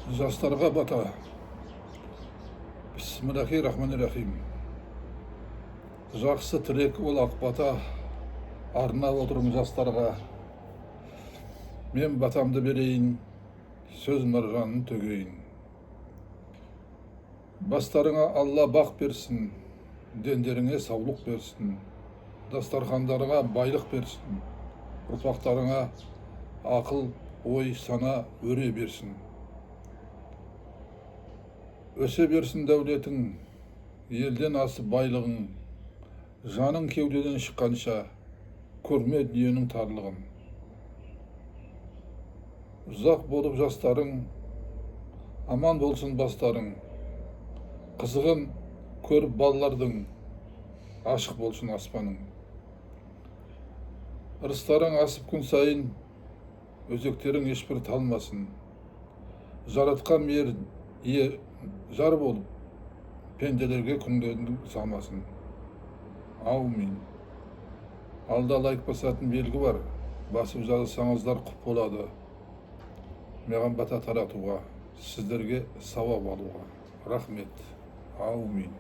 Жастарға бата. Бисмиллахи-рахмани-рахим. Жақсы тілек ол ақ бата. Арнап отырмын жастарға. Мен батамды берейін, сөз маржанын төгейін. Бастарыңа Алла бақ берсін, дендеріңе саулық берсін, дастархандарыңа байлық берсін, ұрпақтарыңа ақыл, ой, сана өре берсін. Өсе берсін дәулетің, елден асып байлығың, жаның кеудеден шыққанша көрме дүниенің тарлығын. Ұзақ болып жастарың, аман болсын бастарың, қызығын көріп балалардың, ашық болсын аспаның. Ырыстарың асып күн сайын, өзектерің ешбір талмасын. Жаратқан мейір ие жар болып, пенделерге күндерін самасын. Аумин. Алда лайк басатын белгі бар, басып жазсаңыздар құп болады. Маған бата таратуға, сіздерге сауап алуға. Рахмет. Аумин.